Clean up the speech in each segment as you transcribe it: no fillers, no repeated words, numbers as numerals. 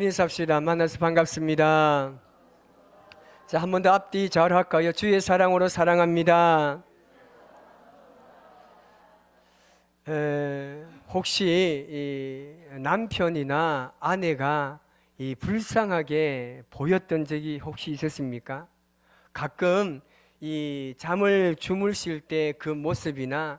인사합시다. 만나서 반갑습니다. 자, 한 번 더 앞뒤 잘 할까요? 주의 사랑으로 사랑합니다. 혹시 이 남편이나 아내가 불쌍하게 보였던 적이 혹시 있었습니까? 가끔 이 잠을 주무실 때 그 모습이나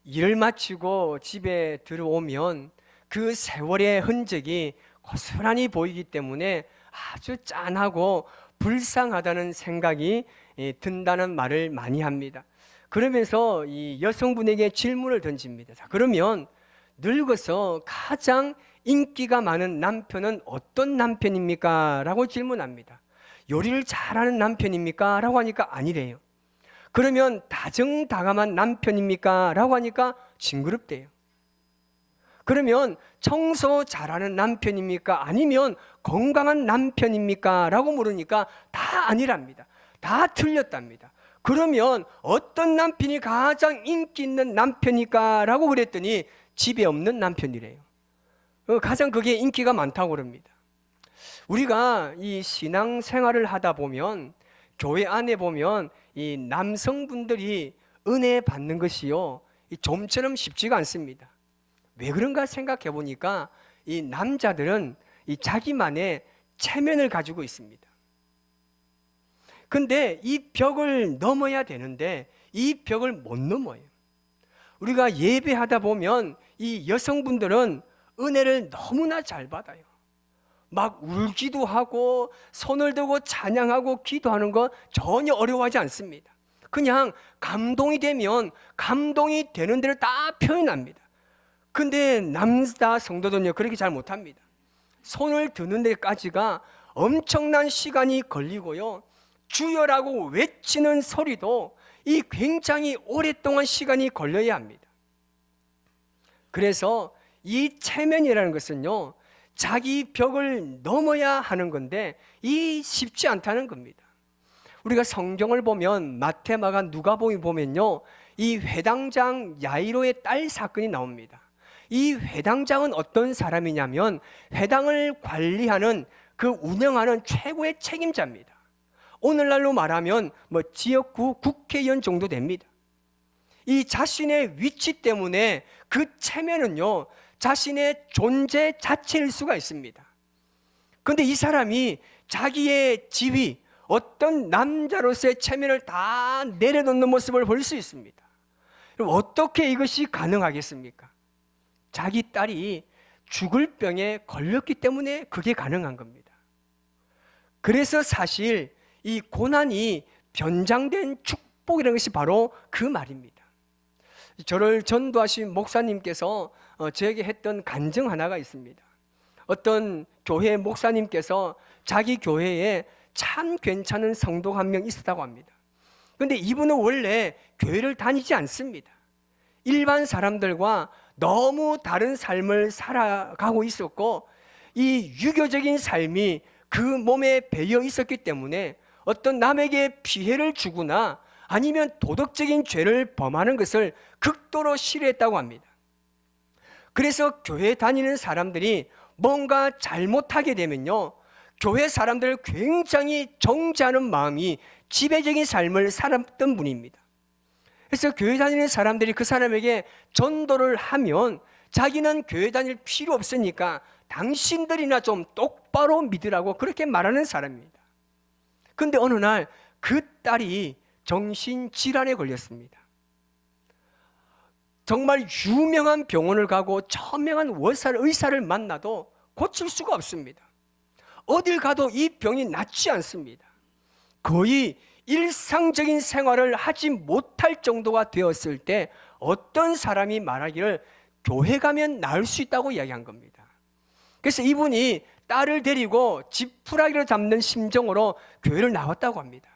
일을 마치고 집에 들어오면 그 세월의 흔적이 고스란히 보이기 때문에 아주 짠하고 불쌍하다는 생각이 든다는 말을 많이 합니다. 그러면서 이 여성분에게 질문을 던집니다. 자, 그러면 늙어서 가장 인기가 많은 남편은 어떤 남편입니까? 라고 질문합니다. 요리를 잘하는 남편입니까? 라고 하니까 아니래요. 그러면 다정다감한 남편입니까? 라고 하니까 징그럽대요. 그러면 청소 잘하는 남편입니까? 아니면 건강한 남편입니까? 라고 물으니까 다 아니랍니다. 다 틀렸답니다. 그러면 어떤 남편이 가장 인기 있는 남편일까? 라고 그랬더니 집에 없는 남편이래요. 가장 그게 인기가 많다고 그럽니다. 우리가 이 신앙생활을 하다 보면 교회 안에 보면 이 남성분들이 은혜 받는 것이요, 좀처럼 쉽지가 않습니다. 왜 그런가 생각해 보니까 이 남자들은 이 자기만의 체면을 가지고 있습니다. 근데 이 벽을 넘어야 되는데 이 벽을 못 넘어요. 우리가 예배하다 보면 이 여성분들은 은혜를 너무나 잘 받아요. 막 울기도 하고 손을 들고 찬양하고 기도하는 거 전혀 어려워하지 않습니다. 그냥 감동이 되면 감동이 되는 대로 다 표현합니다. 근데 남자 성도들은요, 그렇게 잘 못합니다. 손을 드는 데까지가 엄청난 시간이 걸리고요, 주여라고 외치는 소리도 이 굉장히 오랫동안 시간이 걸려야 합니다. 그래서 이 체면이라는 것은요, 자기 벽을 넘어야 하는 건데 이 쉽지 않다는 겁니다. 우리가 성경을 보면 마태, 마가, 누가복음 보면요, 이 회당장 야이로의 딸 사건이 나옵니다. 이 회당장은 어떤 사람이냐면 회당을 관리하는, 그 운영하는 최고의 책임자입니다. 오늘날로 말하면 지역구 국회의원 정도 됩니다. 이 자신의 위치 때문에 그 체면은요, 자신의 존재 자체일 수가 있습니다. 그런데 이 사람이 자기의 지위, 어떤 남자로서의 체면을 다 내려놓는 모습을 볼 수 있습니다. 그럼 어떻게 이것이 가능하겠습니까? 자기 딸이 죽을 병에 걸렸기 때문에 그게 가능한 겁니다. 그래서 사실 이 고난이 변장된 축복이라는 것이 바로 그 말입니다. 저를 전도하신 목사님께서 저에게 했던 간증 하나가 있습니다. 어떤 교회 목사님께서 자기 교회에 참 괜찮은 성도가 한 명 있었다고 합니다. 그런데 이분은 원래 교회를 다니지 않습니다. 일반 사람들과 너무 다른 삶을 살아가고 있었고, 이 유교적인 삶이 그 몸에 배어 있었기 때문에 어떤 남에게 피해를 주거나 아니면 도덕적인 죄를 범하는 것을 극도로 싫어했다고 합니다. 그래서 교회 다니는 사람들이 뭔가 잘못하게 되면요, 교회 사람들을 굉장히 정죄하는 마음이 지배적인 삶을 살았던 분입니다. 그래서 교회 다니는 사람들이 그 사람에게 전도를 하면 자기는 교회 다닐 필요 없으니까 당신들이나 좀 똑바로 믿으라고 그렇게 말하는 사람입니다. 그런데 어느 날 그 딸이 정신질환에 걸렸습니다. 정말 유명한 병원을 가고 저명한 의사를 만나도 고칠 수가 없습니다. 어딜 가도 이 병이 낫지 않습니다. 거의 일상적인 생활을 하지 못할 정도가 되었을 때 어떤 사람이 말하기를 교회 가면 나을 수 있다고 이야기한 겁니다. 그래서 이분이 딸을 데리고 지푸라기를 잡는 심정으로 교회를 나왔다고 합니다.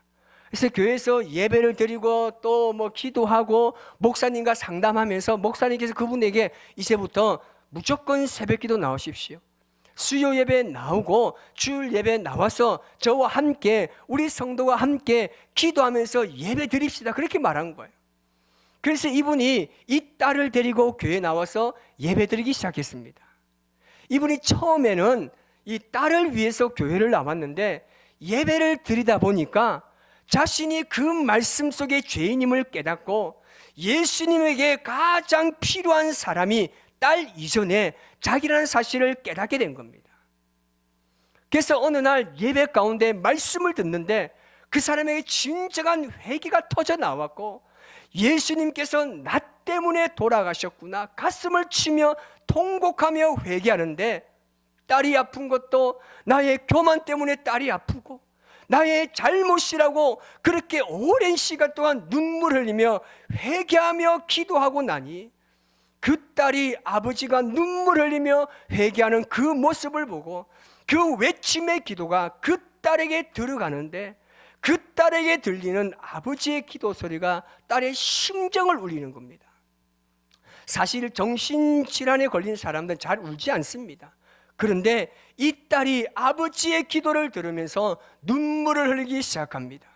그래서 교회에서 예배를 드리고 또 기도하고 목사님과 상담하면서 목사님께서 그분에게 이제부터 무조건 새벽기도 나오십시오. 수요 예배 나오고 주일 예배 나와서 저와 함께, 우리 성도와 함께 기도하면서 예배 드립시다, 그렇게 말한 거예요. 그래서 이분이 이 딸을 데리고 교회에 나와서 예배 드리기 시작했습니다. 이분이 처음에는 이 딸을 위해서 교회를 나왔는데 예배를 드리다 보니까 자신이 그 말씀 속의 죄인임을 깨닫고 예수님에게 가장 필요한 사람이 딸 이전에 자기라는 사실을 깨닫게 된 겁니다. 그래서 어느 날 예배 가운데 말씀을 듣는데 그 사람에게 진정한 회개가 터져 나왔고, 예수님께서 나 때문에 돌아가셨구나 가슴을 치며 통곡하며 회개하는데, 딸이 아픈 것도 나의 교만 때문에 딸이 아프고 나의 잘못이라고 그렇게 오랜 시간 동안 눈물 흘리며 회개하며 기도하고 나니, 그 딸이 아버지가 눈물 흘리며 회개하는 그 모습을 보고 그 외침의 기도가 그 딸에게 들어가는데, 그 딸에게 들리는 아버지의 기도 소리가 딸의 심정을 울리는 겁니다. 사실 정신질환에 걸린 사람들은 잘 울지 않습니다. 그런데 이 딸이 아버지의 기도를 들으면서 눈물을 흘리기 시작합니다.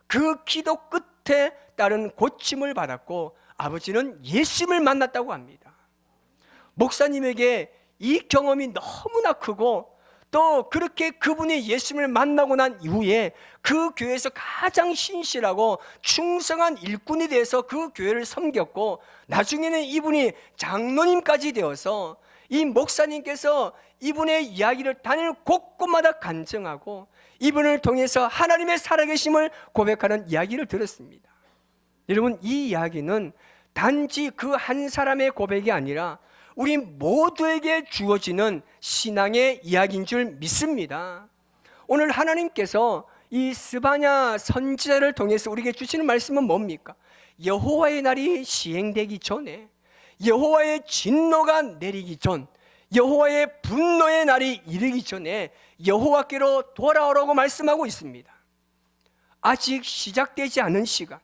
그 기도 끝에 딸은 고침을 받았고 아버지는 예수님을 만났다고 합니다. 목사님에게 이 경험이 너무나 크고, 또 그렇게 그분이 예수님을 만나고 난 이후에 그 교회에서 가장 신실하고 충성한 일꾼이 돼서 그 교회를 섬겼고, 나중에는 이분이 장로님까지 되어서 이 목사님께서 이분의 이야기를 다니는 곳곳마다 간증하고 이분을 통해서 하나님의 살아계심을 고백하는 이야기를 들었습니다. 여러분, 이 이야기는 단지 그 한 사람의 고백이 아니라 우리 모두에게 주어지는 신앙의 이야기인 줄 믿습니다. 오늘 하나님께서 이 스바냐 선지자를 통해서 우리에게 주시는 말씀은 뭡니까? 여호와의 날이 시행되기 전에, 여호와의 진노가 내리기 전, 여호와의 분노의 날이 이르기 전에 여호와께로 돌아오라고 말씀하고 있습니다. 아직 시작되지 않은 시간,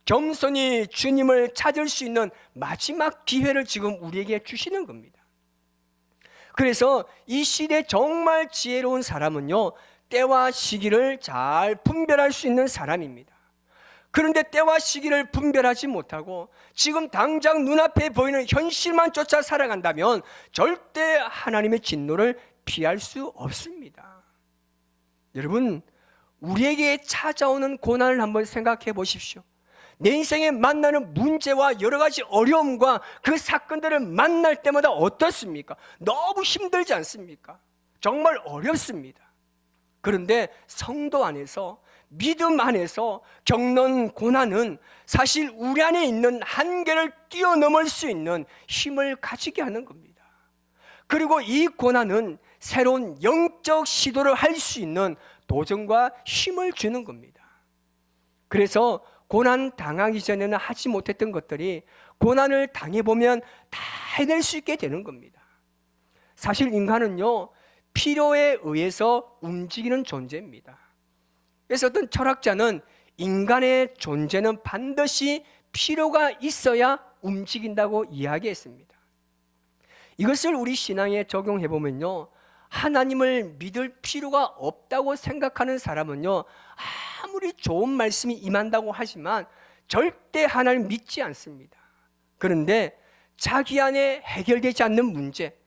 겸손히 주님을 찾을 수 있는 마지막 기회를 지금 우리에게 주시는 겁니다. 그래서 이 시대 정말 지혜로운 사람은요, 때와 시기를 잘 분별할 수 있는 사람입니다. 그런데 때와 시기를 분별하지 못하고 지금 당장 눈앞에 보이는 현실만 쫓아 살아간다면 절대 하나님의 진노를 피할 수 없습니다. 여러분, 우리에게 찾아오는 고난을 한번 생각해 보십시오. 내 인생에 만나는 문제와 여러 가지 어려움과 그 사건들을 만날 때마다 어떻습니까? 너무 힘들지 않습니까? 정말 어렵습니다. 그런데 성도 안에서, 믿음 안에서 겪는 고난은 사실 우리 안에 있는 한계를 뛰어넘을 수 있는 힘을 가지게 하는 겁니다. 그리고 이 고난은 새로운 영적 시도를 할 수 있는 도전과 힘을 주는 겁니다. 그래서 고난 당하기 전에는 하지 못했던 것들이 고난을 당해보면 다 해낼 수 있게 되는 겁니다. 사실 인간은요, 필요에 의해서 움직이는 존재입니다. 그래서 어떤 철학자는 인간의 존재는 반드시 필요가 있어야 움직인다고 이야기했습니다. 이것을 우리 신앙에 적용해 보면요, 하나님을 믿을 필요가 없다고 생각하는 사람은요, 아무리 좋은 말씀이 임한다고 하지만 절대 하나님을 믿지 않습니다. 그런데 자기 안에 해결되지 않는 문제,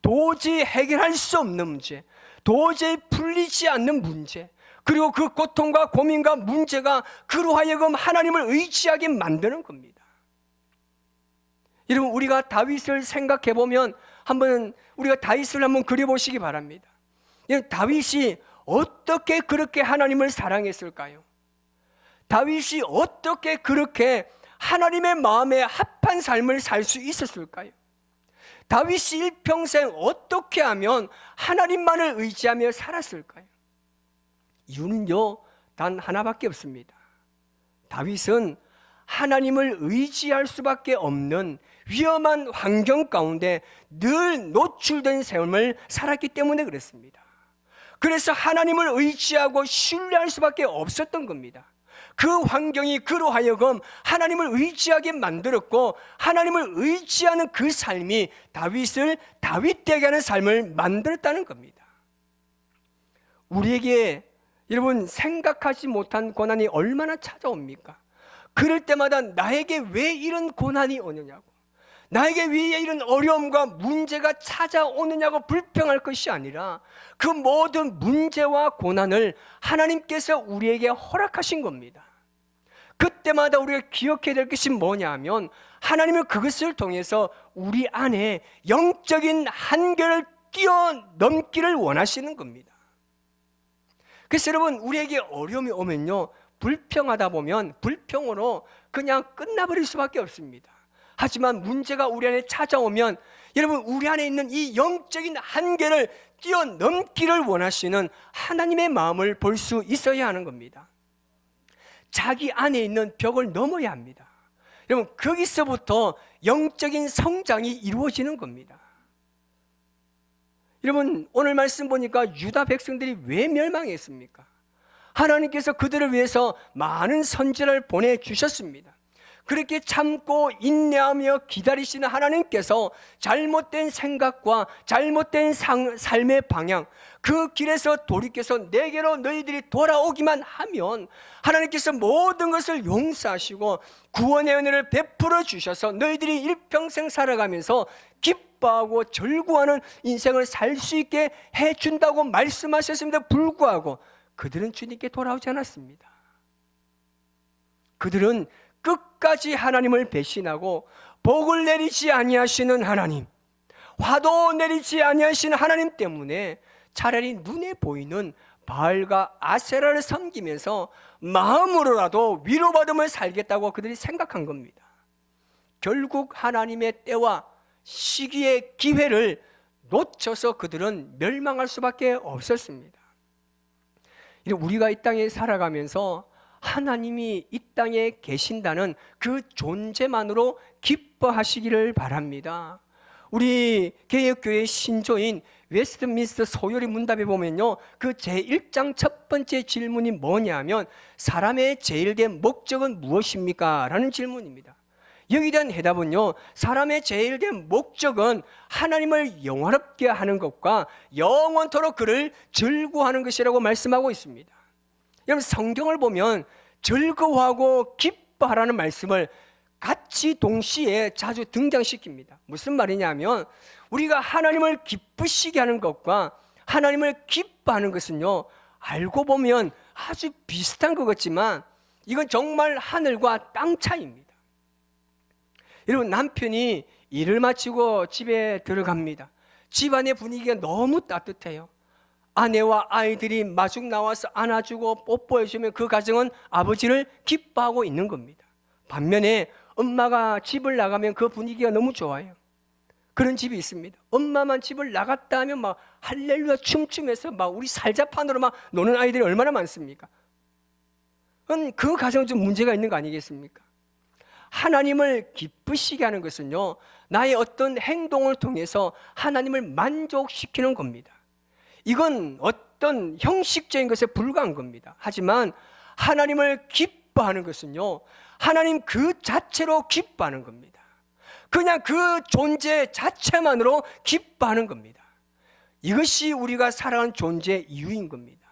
도저히 해결할 수 없는 문제, 도저히 풀리지 않는 문제, 그리고 그 고통과 고민과 문제가 그로 하여금 하나님을 의지하게 만드는 겁니다. 여러분, 우리가 다윗을 생각해 보면 한번 우리가 다윗을 한번 그려보시기 바랍니다. 다윗이 어떻게 그렇게 하나님을 사랑했을까요? 다윗이 어떻게 그렇게 하나님의 마음에 합한 삶을 살 수 있었을까요? 다윗이 일평생 어떻게 하면 하나님만을 의지하며 살았을까요? 이유는요, 단 하나밖에 없습니다. 다윗은 하나님을 의지할 수밖에 없는 위험한 환경 가운데 늘 노출된 삶을 살았기 때문에 그렇습니다. 그래서 하나님을 의지하고 신뢰할 수밖에 없었던 겁니다. 그 환경이 그로 하여금 하나님을 의지하게 만들었고, 하나님을 의지하는 그 삶이 다윗을 다윗되게 하는 삶을 만들었다는 겁니다. 우리에게 여러분, 생각하지 못한 고난이 얼마나 찾아옵니까? 그럴 때마다 나에게 왜 이런 고난이 오느냐고, 나에게 왜 이런 어려움과 문제가 찾아오느냐고 불평할 것이 아니라 그 모든 문제와 고난을 하나님께서 우리에게 허락하신 겁니다. 그때마다 우리가 기억해야 될 것이 뭐냐 하면 하나님은 그것을 통해서 우리 안에 영적인 한계를 뛰어넘기를 원하시는 겁니다. 그래서 여러분, 우리에게 어려움이 오면요, 불평하다 보면 불평으로 그냥 끝나버릴 수밖에 없습니다. 하지만 문제가 우리 안에 찾아오면 여러분, 우리 안에 있는 이 영적인 한계를 뛰어넘기를 원하시는 하나님의 마음을 볼 수 있어야 하는 겁니다. 자기 안에 있는 벽을 넘어야 합니다. 여러분, 거기서부터 영적인 성장이 이루어지는 겁니다. 여러분, 오늘 말씀 보니까 유다 백성들이 왜 멸망했습니까? 하나님께서 그들을 위해서 많은 선지자를 보내주셨습니다. 그렇게 참고 인내하며 기다리시는 하나님께서 잘못된 생각과 잘못된 삶의 방향, 그 길에서 돌이켜서 내게로 너희들이 돌아오기만 하면 하나님께서 모든 것을 용서하시고 구원의 은혜를 베풀어 주셔서 너희들이 일평생 살아가면서 기뻐하고 절구하는 인생을 살 수 있게 해준다고 말씀하셨음에도 불구하고 그들은 주님께 돌아오지 않았습니다. 그들은 끝까지 하나님을 배신하고 복을 내리지 아니하시는 하나님, 화도 내리지 아니하시는 하나님 때문에 차라리 눈에 보이는 바알과 아세라를 섬기면서 마음으로라도 위로받음을 살겠다고 그들이 생각한 겁니다. 결국 하나님의 때와 시기의 기회를 놓쳐서 그들은 멸망할 수밖에 없었습니다. 우리가 이 땅에 살아가면서 하나님이 이 땅에 계신다는 그 존재만으로 기뻐하시기를 바랍니다. 우리 개혁교회 신조인 웨스트민스터 소요리 문답에 보면요, 그 제1장 첫 번째 질문이 뭐냐면 사람의 제일된 목적은 무엇입니까? 라는 질문입니다. 여기에 대한 해답은요, 사람의 제일된 목적은 하나님을 영화롭게 하는 것과 영원토록 그를 즐거워하는 것이라고 말씀하고 있습니다. 여러분, 성경을 보면 즐거워하고 기뻐하라는 말씀을 같이 동시에 자주 등장시킵니다. 무슨 말이냐면 우리가 하나님을 기쁘시게 하는 것과 하나님을 기뻐하는 것은요, 알고 보면 아주 비슷한 것 같지만 이건 정말 하늘과 땅 차이입니다. 여러분, 남편이 일을 마치고 집에 들어갑니다. 집안의 분위기가 너무 따뜻해요. 아내와 아이들이 마중 나와서 안아주고 뽀뽀해주면 그 가정은 아버지를 기뻐하고 있는 겁니다. 반면에 엄마가 집을 나가면 그 분위기가 너무 좋아요. 그런 집이 있습니다. 엄마만 집을 나갔다 하면 막 할렐루야 춤추면서 막 우리 살자판으로 막 노는 아이들이 얼마나 많습니까? 그 가정은 좀 문제가 있는 거 아니겠습니까? 하나님을 기쁘시게 하는 것은요, 나의 어떤 행동을 통해서 하나님을 만족시키는 겁니다. 이건 어떤 형식적인 것에 불과한 겁니다. 하지만 하나님을 기뻐하는 것은요, 하나님 그 자체로 기뻐하는 겁니다. 그냥 그 존재 자체만으로 기뻐하는 겁니다. 이것이 우리가 살아가는 존재의 이유인 겁니다.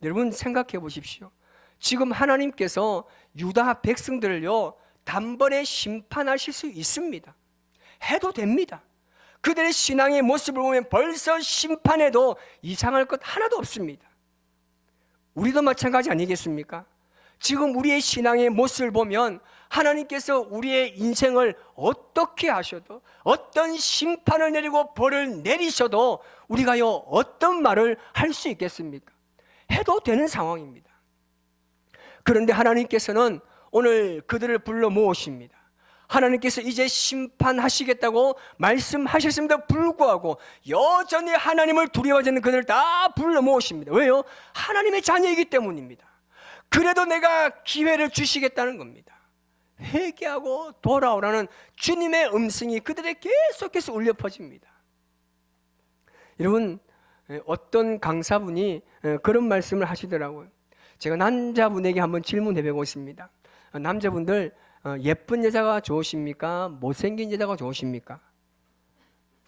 여러분, 생각해 보십시오. 지금 하나님께서 유다 백성들을요, 단번에 심판하실 수 있습니다. 해도 됩니다. 그들의 신앙의 모습을 보면 벌써 심판해도 이상할 것 하나도 없습니다. 우리도 마찬가지 아니겠습니까? 지금 우리의 신앙의 모습을 보면 하나님께서 우리의 인생을 어떻게 하셔도, 어떤 심판을 내리고 벌을 내리셔도 우리가요, 어떤 말을 할 수 있겠습니까? 해도 되는 상황입니다. 그런데 하나님께서는 오늘 그들을 불러 모으십니다. 하나님께서 이제 심판하시겠다고 말씀하셨음에도 불구하고 여전히 하나님을 두려워하지 않는 그들을 다 불러 모으십니다. 왜요? 하나님의 자녀이기 때문입니다. 그래도 내가 기회를 주시겠다는 겁니다. 회개하고 돌아오라는 주님의 음성이 그들에게 계속해서 울려 퍼집니다. 여러분, 어떤 강사분이 그런 말씀을 하시더라고요. 제가 남자분에게 한번 질문해 보고 있습니다. 남자분들, 예쁜 여자가 좋으십니까? 못생긴 여자가 좋으십니까?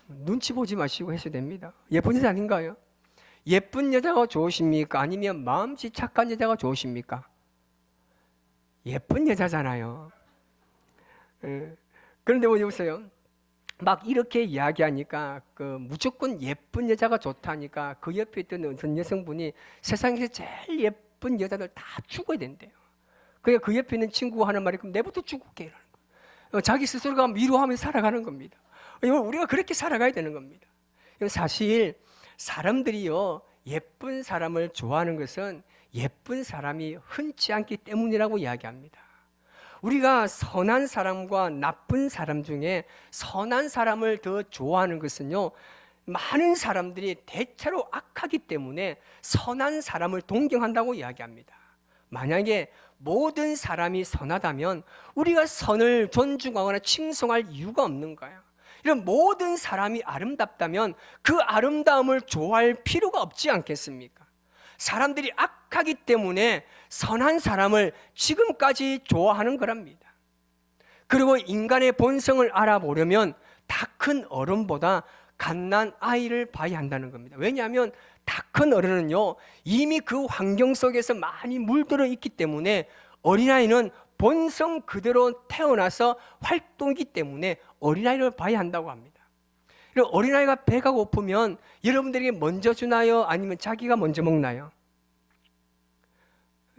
눈치 보지 마시고 하셔도 됩니다. 예쁜 여자 아닌가요? 예쁜 여자가 좋으십니까? 아니면 마음씨 착한 여자가 좋으십니까? 예쁜 여자잖아요. 그런데 보세요. 막 이렇게 이야기하니까 무조건 예쁜 여자가 좋다니까 그 옆에 있던 어떤 여성분이 세상에서 제일 예쁜 여자들 다 죽어야 된대요. 그러니까 그 옆에 있는 친구가 하는 말이 그럼 내부터 죽을게 이러는 거예요. 자기 스스로가 위로하면서 살아가는 겁니다. 우리가 그렇게 살아가야 되는 겁니다. 사실 사람들이요 예쁜 사람을 좋아하는 것은 예쁜 사람이 흔치 않기 때문이라고 이야기합니다. 우리가 선한 사람과 나쁜 사람 중에 선한 사람을 더 좋아하는 것은요 많은 사람들이 대체로 악하기 때문에 선한 사람을 동경한다고 이야기합니다. 만약에 모든 사람이 선하다면 우리가 선을 존중하거나 칭송할 이유가 없는 거예요. 이런 모든 사람이 아름답다면 그 아름다움을 좋아할 필요가 없지 않겠습니까? 사람들이 악하기 때문에 선한 사람을 지금까지 좋아하는 거랍니다. 그리고 인간의 본성을 알아보려면 다 큰 어른보다 갓난 아이를 봐야 한다는 겁니다. 왜냐하면 다 큰 어른은요 이미 그 환경 속에서 많이 물들어 있기 때문에 어린아이는 본성 그대로 태어나서 활동이기 때문에 어린아이를 봐야 한다고 합니다. 어린아이가 배가 고프면 여러분들에게 먼저 주나요? 아니면 자기가 먼저 먹나요?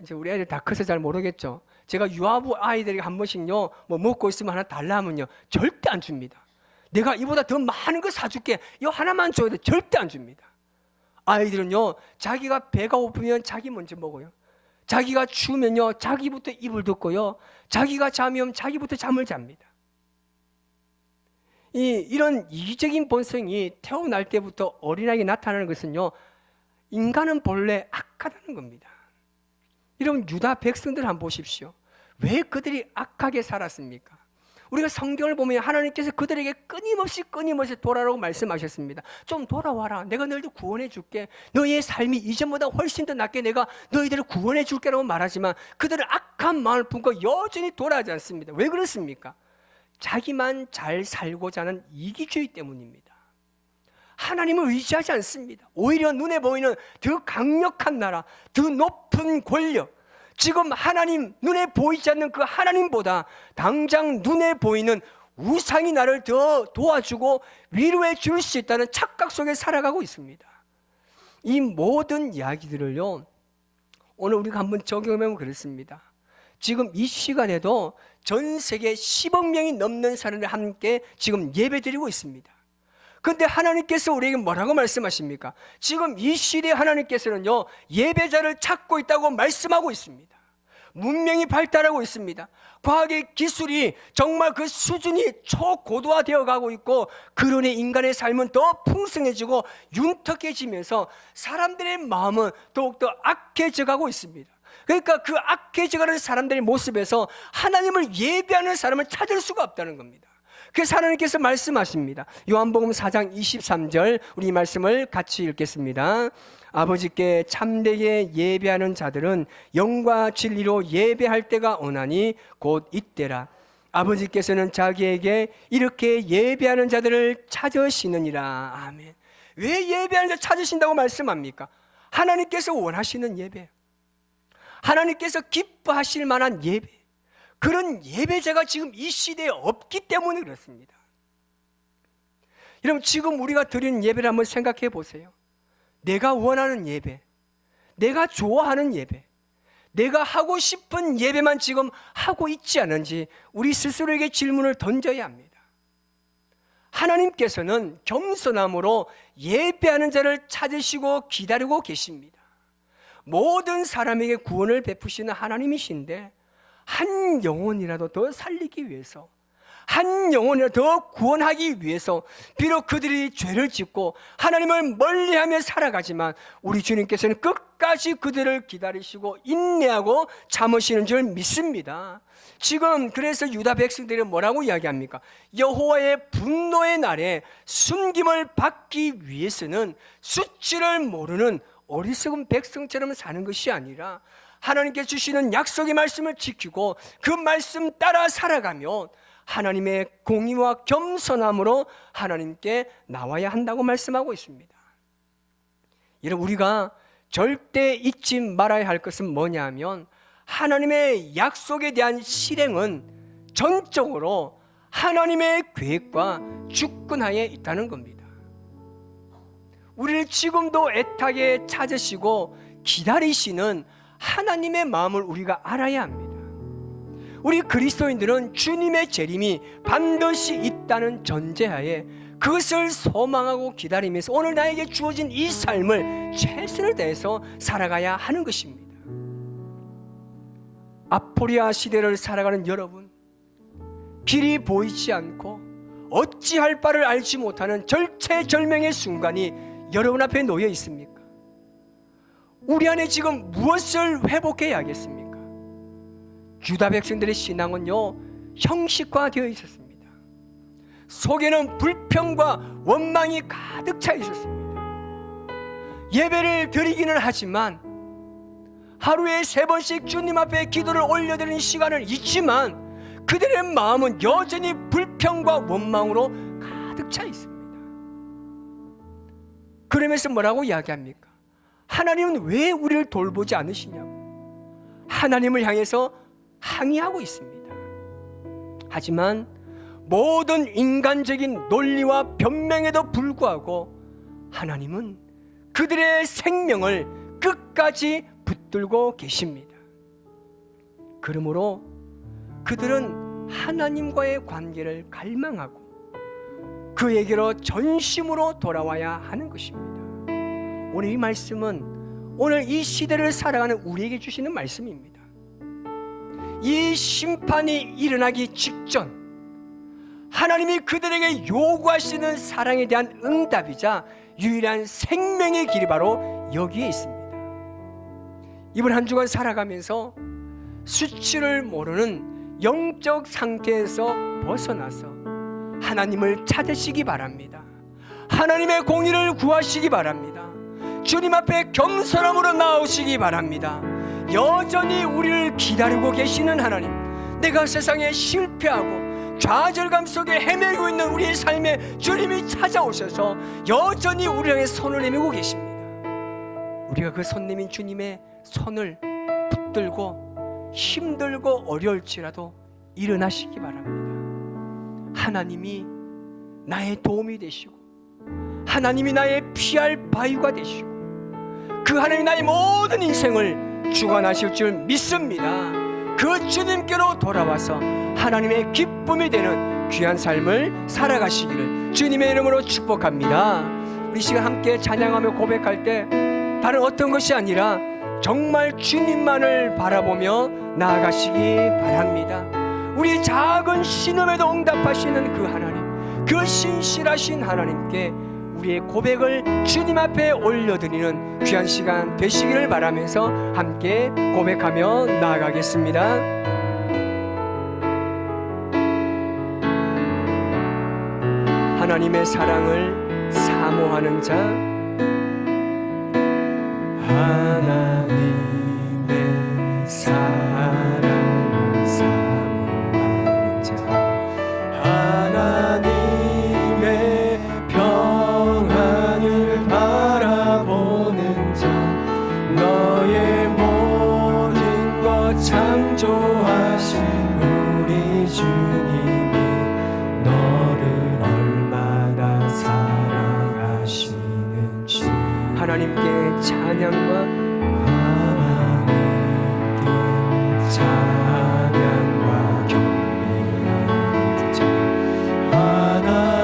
이제 우리 아이들 다 커서 잘 모르겠죠. 제가 유아부 아이들에게 한 번씩요 뭐 먹고 있으면 하나 달라 하면요 절대 안 줍니다. 내가 이보다 더 많은 거 사줄게 이거 하나만 줘야 돼. 절대 안 줍니다. 아이들은요 자기가 배가 고프면 자기 먼저 먹어요. 자기가 추우면요 자기부터 입을 덮고요 자기가 자면 자기부터 잠을 잡니다. 이런 이기적인 본성이 태어날 때부터 어린아이에게 나타나는 것은요 인간은 본래 악하다는 겁니다. 여러분 유다 백성들 한번 보십시오. 왜 그들이 악하게 살았습니까? 우리가 성경을 보면 하나님께서 그들에게 끊임없이 돌아오라고 말씀하셨습니다. 좀 돌아와라. 내가 너희들 구원해 줄게. 너희의 삶이 이전보다 훨씬 더 낫게 내가 너희들을 구원해 줄게라고 말하지만 그들은 악한 마음을 품고 여전히 돌아오지 않습니다. 왜 그렇습니까? 자기만 잘 살고자 하는 이기주의 때문입니다. 하나님을 의지하지 않습니다. 오히려 눈에 보이는 더 강력한 나라, 더 높은 권력, 지금 하나님 눈에 보이지 않는 그 하나님보다 당장 눈에 보이는 우상이 나를 더 도와주고 위로해 줄 수 있다는 착각 속에 살아가고 있습니다. 이 모든 이야기들을요 오늘 우리가 한번 적용해보면 그렇습니다. 지금 이 시간에도 전 세계 10억 명이 넘는 사람들이 함께 지금 예배드리고 있습니다. 그런데 하나님께서 우리에게 뭐라고 말씀하십니까? 지금 이 시대에 하나님께서는요 예배자를 찾고 있다고 말씀하고 있습니다. 문명이 발달하고 있습니다. 과학의 기술이 정말 그 수준이 초고도화되어 가고 있고 그러니 인간의 삶은 더 풍성해지고 윤택해지면서 사람들의 마음은 더욱더 악해져 가고 있습니다. 그러니까 그 악해져가는 사람들의 모습에서 하나님을 예배하는 사람을 찾을 수가 없다는 겁니다. 그래서 하나님께서 말씀하십니다. 요한복음 4장 23절 우리 이 말씀을 같이 읽겠습니다. 아버지께 참되게 예배하는 자들은 영과 진리로 예배할 때가 오나니 곧 이때라. 아버지께서는 자기에게 이렇게 예배하는 자들을 찾으시느니라. 아멘. 왜 예배하는 자를 찾으신다고 말씀합니까? 하나님께서 원하시는 예배, 하나님께서 기뻐하실 만한 예배, 그런 예배자가 지금 이 시대에 없기 때문에 그렇습니다. 여러분 지금 우리가 드리는 예배를 한번 생각해 보세요. 내가 원하는 예배, 내가 좋아하는 예배, 내가 하고 싶은 예배만 지금 하고 있지 않은지 우리 스스로에게 질문을 던져야 합니다. 하나님께서는 겸손함으로 예배하는 자를 찾으시고 기다리고 계십니다. 모든 사람에게 구원을 베푸시는 하나님이신데 한 영혼이라도 더 살리기 위해서, 한 영혼이라도 더 구원하기 위해서 비록 그들이 죄를 짓고 하나님을 멀리하며 살아가지만 우리 주님께서는 끝까지 그들을 기다리시고 인내하고 참으시는 줄 믿습니다. 지금 그래서 유다 백성들이 뭐라고 이야기합니까? 여호와의 분노의 날에 숨김을 받기 위해서는 수치를 모르는 어리석은 백성처럼 사는 것이 아니라 하나님께 주시는 약속의 말씀을 지키고 그 말씀 따라 살아가면 하나님의 공의와 겸손함으로 하나님께 나와야 한다고 말씀하고 있습니다. 여러분 우리가 절대 잊지 말아야 할 것은 뭐냐 하면 하나님의 약속에 대한 실행은 전적으로 하나님의 계획과 주권하에 있다는 겁니다. 우리를 지금도 애타게 찾으시고 기다리시는 하나님의 마음을 우리가 알아야 합니다. 우리 그리스도인들은 주님의 재림이 반드시 있다는 전제하에 그것을 소망하고 기다리면서 오늘 나에게 주어진 이 삶을 최선을 다해서 살아가야 하는 것입니다. 아포리아 시대를 살아가는 여러분, 길이 보이지 않고 어찌할 바를 알지 못하는 절체절명의 순간이 여러분 앞에 놓여 있습니까? 우리 안에 지금 무엇을 회복해야 하겠습니까? 유다 백성들의 신앙은요, 형식화되어 있었습니다. 속에는 불평과 원망이 가득 차 있었습니다. 예배를 드리기는 하지만 하루에 3번씩 주님 앞에 기도를 올려드리는 시간은 있지만 그들의 마음은 여전히 불평과 원망으로 가득 차 있습니다. 그러면서 뭐라고 이야기합니까? 하나님은 왜 우리를 돌보지 않으시냐고 하나님을 향해서 항의하고 있습니다. 하지만 모든 인간적인 논리와 변명에도 불구하고 하나님은 그들의 생명을 끝까지 붙들고 계십니다. 그러므로 그들은 하나님과의 관계를 갈망하고 그에게로 전심으로 돌아와야 하는 것입니다. 오늘 이 말씀은 오늘 이 시대를 살아가는 우리에게 주시는 말씀입니다. 이 심판이 일어나기 직전 하나님이 그들에게 요구하시는 사랑에 대한 응답이자 유일한 생명의 길이 바로 여기에 있습니다. 이번 한 주간 살아가면서 수치를 모르는 영적 상태에서 벗어나서 하나님을 찾으시기 바랍니다. 하나님의 공의를 구하시기 바랍니다. 주님 앞에 겸손함으로 나오시기 바랍니다. 여전히 우리를 기다리고 계시는 하나님, 내가 세상에 실패하고 좌절감 속에 헤매고 있는 우리의 삶에 주님이 찾아오셔서 여전히 우리 향해 손을 내밀고 계십니다. 우리가 그 손님인 주님의 손을 붙들고 힘들고 어려울지라도 일어나시기 바랍니다. 하나님이 나의 도움이 되시고 하나님이 나의 피할 바위가 되시고 그 하나님이 나의 모든 인생을 주관하실 줄 믿습니다. 그 주님께로 돌아와서 하나님의 기쁨이 되는 귀한 삶을 살아가시기를 주님의 이름으로 축복합니다. 우리 시간 함께 찬양하며 고백할 때 다른 어떤 것이 아니라 정말 주님만을 바라보며 나아가시기 바랍니다. 우리 작은 신음에도 응답하시는 그 하나님, 그 신실하신 하나님께 우리의 고백을 주님 앞에 올려드리는 귀한 시간 되시기를 바라면서 함께 고백하며 나아가겠습니다. 하나님의 사랑을 사모하는 자, 하나님의 사랑을 사모하는 자, 하나님의 평안을 바라보는 자, 너의 모든 것 창조하신 우리 주님이 너를 얼마나 사랑하시는지 하나님께 찬양과 경배하는 자,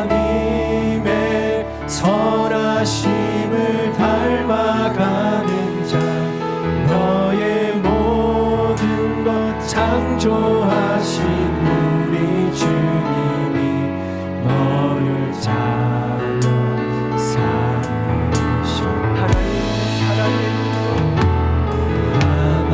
하나님의 선하심을 닮아가는 자, 너의 모든 것 창조하신 우리 주님이 너를 자녀 삼으셔. 하나님 사랑해 하나님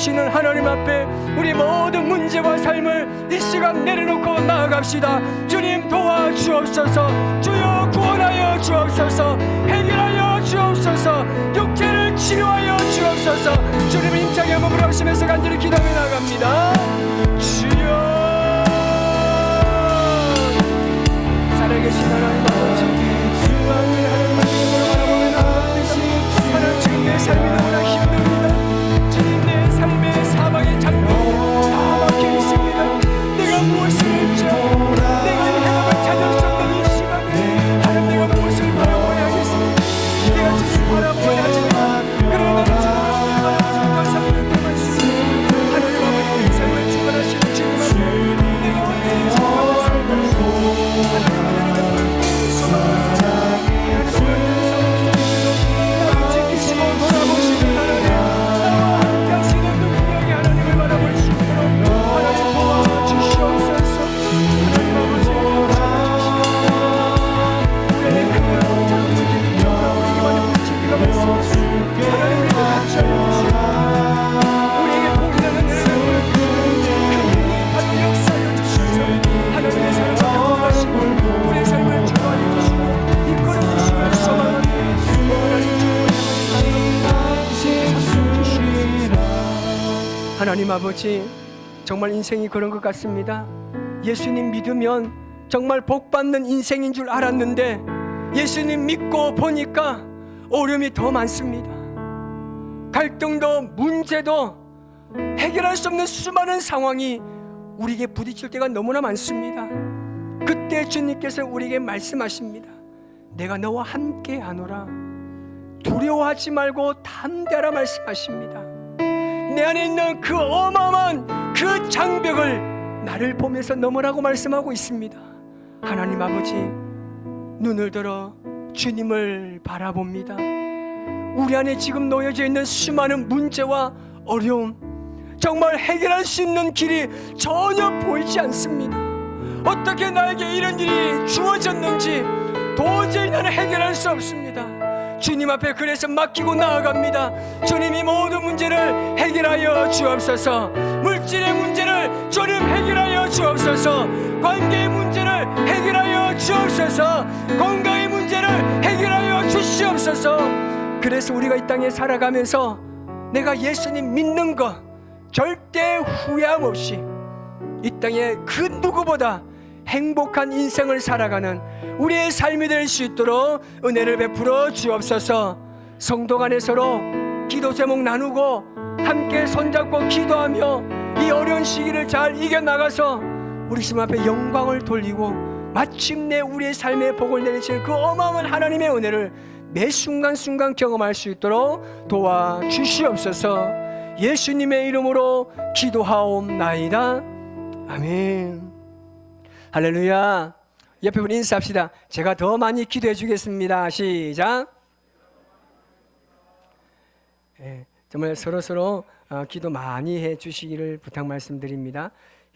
보시는 하나님 앞에 우리 모든 문제와 삶을 이 시간 내려놓고 나아갑시다. 주님 도와주옵소서. 주여 구원하여 주옵소서. 해결하여 주옵소서. 육체를 치료하여 주옵소서. 주님을 힘차게 한번 부르시면서 간절히 기도하며 나갑니다. 주여, 살아계신 하나님 아버지, 하나님 지금 내 삶이 너무나 힘듭니다. 주님 내 삶의 사방의 장벽이 다 막혀 있습니다. 내가 무엇을 했죠? 내가 해답을 찾을 수 없는 이 시간에 하나님 내가 무엇을 바라보아야 하겠습니까? 내가 주님 바라보아야 하지만 그러나 나는 주님을 바라보지 못한 삶을 살고 하나님 아버지 내 삶을 주관하시는 주님 앞에 내가 언제든지 하나님 아버지, 정말 인생이 그런 것 같습니다. 예수님 믿으면 정말 복받는 인생인 줄 알았는데 예수님 믿고 보니까 어려움이 더 많습니다. 갈등도 문제도 해결할 수 없는 수많은 상황이 우리에게 부딪힐 때가 너무나 많습니다. 그때 주님께서 우리에게 말씀하십니다. 내가 너와 함께 하노라. 두려워하지 말고 담대하라 말씀하십니다. 내 안에 있는 그 어마어마한 그 장벽을 나를 보면서 넘으라고 말씀하고 있습니다. 하나님 아버지, 눈을 들어 주님을 바라봅니다. 우리 안에 지금 놓여져 있는 수많은 문제와 어려움, 정말 해결할 수 있는 길이 전혀 보이지 않습니다. 어떻게 나에게 이런 일이 주어졌는지 도저히 나는 해결할 수 없습니다. 주님 앞에 그래서 맡기고 나아갑니다. 주님이 모든 문제를 해결하여 주옵소서. 물질의 문제를 주님 해결하여 주옵소서. 관계의 문제를 해결하여 주옵소서. 건강의 문제를 해결하여 주시옵소서. 그래서 우리가 이 땅에 살아가면서 내가 예수님 믿는 것 절대 후회함 없이 이 땅에 그 누구보다 행복한 인생을 살아가는 우리의 삶이 될 수 있도록 은혜를 베풀어 주옵소서. 성도 간에 서로 기도 제목 나누고 함께 손잡고 기도하며 이 어려운 시기를 잘 이겨나가서 우리 주님 앞에 영광을 돌리고 마침내 우리의 삶에 복을 내리실 그 어마어마한 하나님의 은혜를 매 순간순간 경험할 수 있도록 도와주시옵소서. 예수님의 이름으로 기도하옵나이다. 아멘. 할렐루야. 옆에 분 인사합시다. 제가 더 많이 기도해 주겠습니다. 시작. 정말 서로 기도 많이 해 주시기를 부탁 말씀드립니다.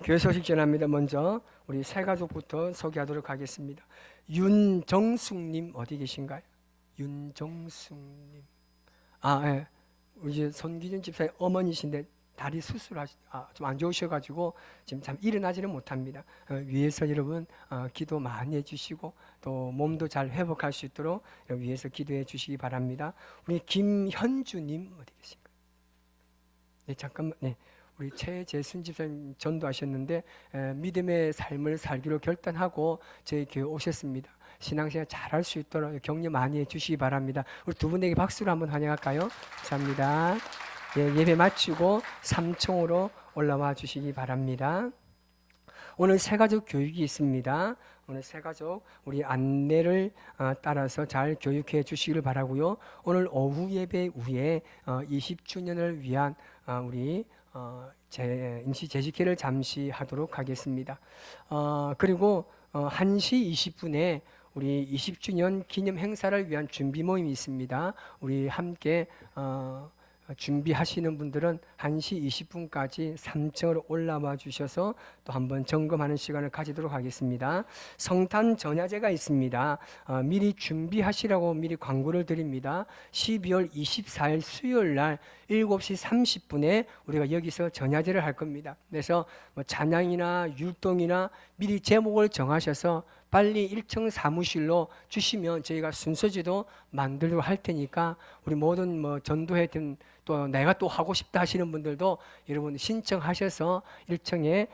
교회 소식 전합니다. 먼저 우리 세 가족부터 소개하도록 하겠습니다. 윤정숙님 어디 계신가요? 윤정숙님. 우리 손기준 집사의 어머니신데 다리 수술하시 좀 안 좋으셔가지고 지금 참 일어나지는 못합니다. 위에서 여러분 기도 많이 해주시고 또 몸도 잘 회복할 수 있도록 위에서 기도해 주시기 바랍니다. 우리 김현주님 어디 계신가요? 네, 잠깐만. 네, 우리 최재순 집사님 전도하셨는데 믿음의 삶을 살기로 결단하고 저희 교회 오셨습니다. 신앙생활 잘할 수 있도록 격려 많이 해주시기 바랍니다. 우리 두 분에게 박수로 한번 환영할까요? 감사합니다. 예배 마치고 3층으로 올라와 주시기 바랍니다. 오늘 새가족 교육이 있습니다. 오늘 새가족 우리 안내를 따라서 잘 교육해 주시기를 바라고요. 오늘 오후 예배 후에 20주년을 위한 우리 임시 재직회를 잠시 하도록 하겠습니다. 그리고 1시 20분에 우리 20주년 기념 행사를 위한 준비 모임이 있습니다. 우리 함께 준비하시는 분들은 1시 20분까지 3층으로 올라와 주셔서 또 한번 점검하는 시간을 가지도록 하겠습니다. 성탄 전야제가 있습니다. 미리 준비하시라고 미리 광고를 드립니다. 12월 24일 수요일 날 7시 30분에 우리가 여기서 전야제를 할 겁니다. 그래서 뭐 찬양이나 율동이나 미리 제목을 정하셔서 빨리 1층 사무실로 주시면 저희가 순서지도 만들고 할 테니까 우리 모든 뭐 전도회 등 또 내가 또 하고 싶다 하시는 분들도 여러분 신청하셔서 1층에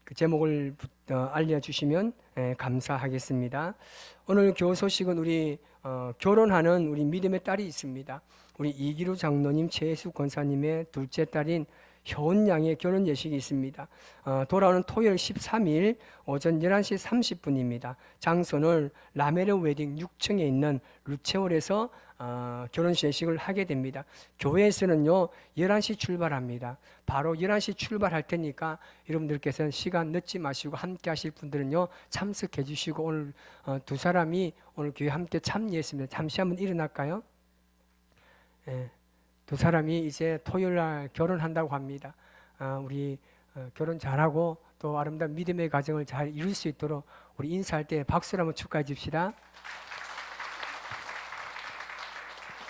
그 제목을 알려주시면 감사하겠습니다. 오늘 교회 소식은 우리 결혼하는 우리 믿음의 딸이 있습니다. 우리 이기루 장로님, 최혜수 권사님의 둘째 딸인 효은 양의 결혼 예식이 있습니다. 돌아오는 토요일 13일 오전 11시 30분입니다. 장소는 라메르 웨딩 6층에 있는 루체홀에서 결혼식 예식을 하게 됩니다. 교회에서는요 11시 출발합니다. 바로 11시 출발할 테니까 여러분들께서는 시간 늦지 마시고 함께 하실 분들은요 참석해 주시고 오늘 두 사람이 오늘 교회 함께 참여했습니다. 잠시 한번 일어날까요? 네. 두 사람이 이제 토요일 날 결혼한다고 합니다. 우리 결혼 잘하고 또 아름다운 믿음의 가정을 잘 이룰 수 있도록 우리 인사할 때 박수로 한번 축하해 줍시다.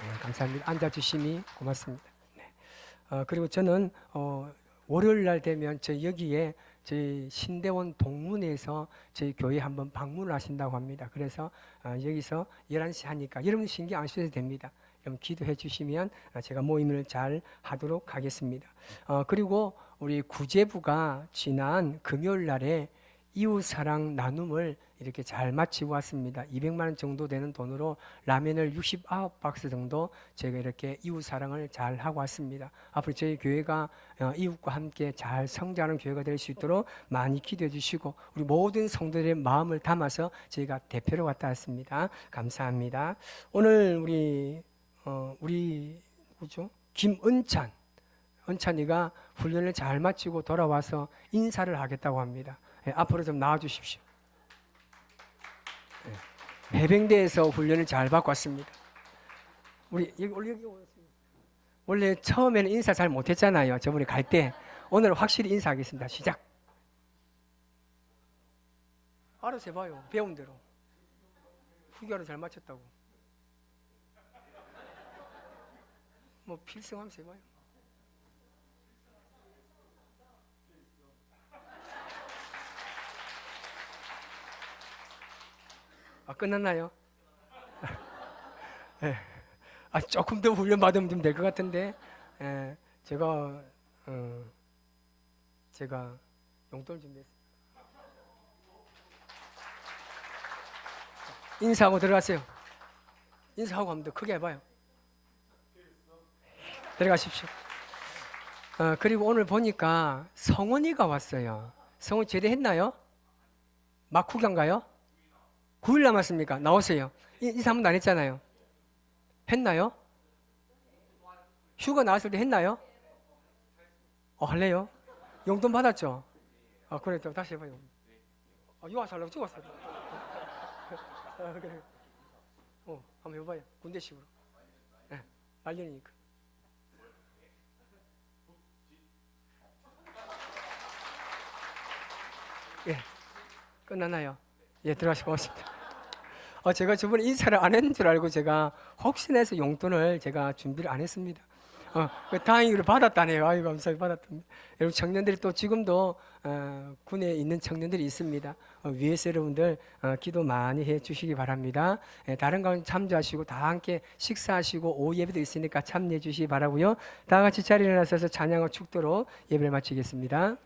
네, 감사합니다. 앉아주심이 고맙습니다. 네. 그리고 저는 월요일 날 되면 저희 여기에 저희 신대원 동문회에서 저희 교회 한번 방문을 하신다고 합니다. 그래서 여기서 11시 하니까 여러분 신경 안 쓰셔도 됩니다. 기도해 주시면 제가 모임을 잘 하도록 하겠습니다. 그리고 우리 구제부가 지난 금요일 날에 이웃사랑 나눔을 이렇게 잘 마치고 왔습니다. 200만 원 정도 되는 돈으로 라면을 69박스 정도 저희가 이렇게 이웃사랑을 잘 하고 왔습니다. 앞으로 저희 교회가 이웃과 함께 잘 성장하는 교회가 될 수 있도록 많이 기도해 주시고 우리 모든 성도들의 마음을 담아서 저희가 대표로 왔다 왔습니다. 감사합니다. 오늘 우리 누구죠? 김은찬 은찬이가 훈련을 잘 마치고 돌아와서 인사를 하겠다고 합니다. 앞으로 좀 나와 주십시오. 해병대에서 훈련을 잘 받고 왔습니다. 우리 여기 원래 처음에는 인사 잘 못했잖아요. 저번에 갈 때. 오늘 확실히 인사하겠습니다. 시작. 알아서 해봐요. 배운 대로. 후기로 잘 맞췄다고. 뭐 필승하면서 해봐요. 끝났나요? 네. 조금 더 훈련 받으면 좀 될 것 같은데 제가 용돈을 준비했습니다. 인사하고 들어가세요. 인사하고 하면 더 크게 해봐요. 들어가십시오. 그리고 오늘 보니까 성원이가 왔어요. 성원 제대했나요? 막 후견가요? 9일 남았습니까? 나오세요. 인사 한 번도 안 했잖아요. 했나요? 휴가 나왔을 때 했나요? 할래요? 용돈 받았죠? 그래, 또 다시 해봐요. 유아서 하려고 찍었어요. 그래. 한번 해봐요. 군대식으로. 네, 말년이니까. 예, 끝났나요? 예, 들어가시고 고맙습니다. 제가 저번에 인사를 안 했는 줄 알고 제가 혹시나 해서 용돈을 제가 준비를 안 했습니다. 다행히도 받았다네요. 아이고, 감사히 받았답니다. 여러분 청년들이 또 지금도 군에 있는 청년들이 있습니다. 위에서 여러분들 기도 많이 해 주시기 바랍니다. 다른 가운데 참조하시고 다 함께 식사하시고 오후 예배도 있으니까 참여해 주시기 바라고요. 다 같이 자리에 일어나서 찬양과 축도로 예배를 마치겠습니다.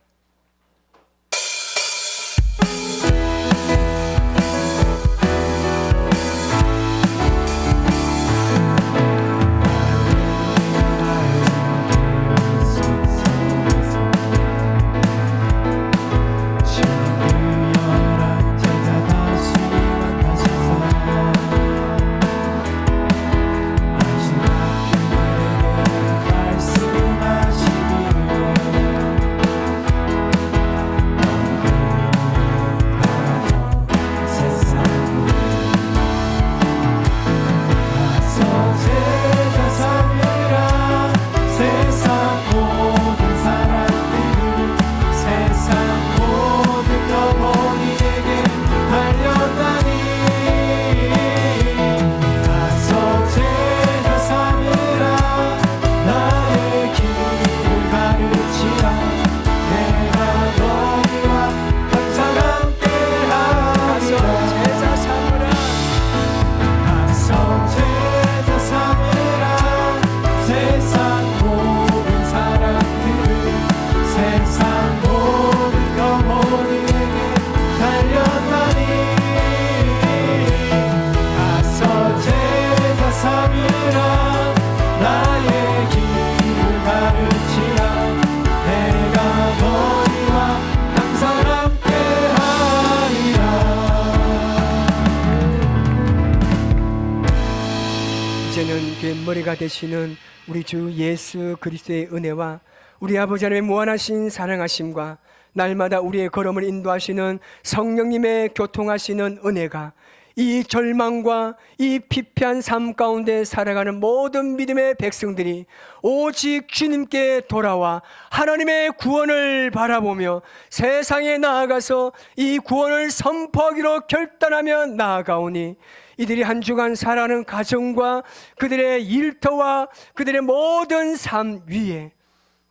모든 교회 머리가 되시는 우리 주 예수 그리스도의 은혜와 우리 아버지 하나님의 무한하신 사랑하심과 날마다 우리의 걸음을 인도하시는 성령님의 교통하시는 은혜가 이 절망과 이 피폐한 삶 가운데 살아가는 모든 믿음의 백성들이 오직 주님께 돌아와 하나님의 구원을 바라보며 세상에 나아가서 이 구원을 선포하기로 결단하며 나아가오니 이들이 한 주간 살아가는 가정과 그들의 일터와 그들의 모든 삶 위에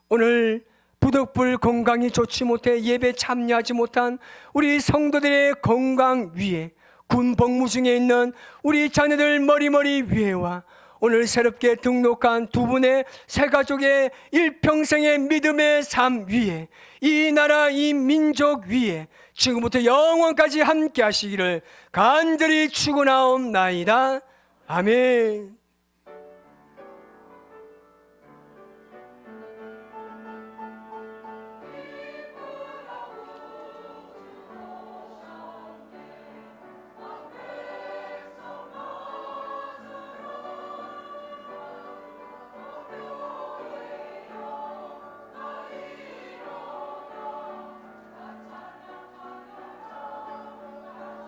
오늘 부득불 건강이 좋지 못해 예배 참여하지 못한 우리 성도들의 건강 위에 군 복무 중에 있는 우리 자녀들 머리 위에와 오늘 새롭게 등록한 두 분의 새 가족의 일평생의 믿음의 삶 위에 이 나라 이 민족 위에 지금부터 영원까지 함께 하시기를 간절히 축원하옵나이다. 아멘.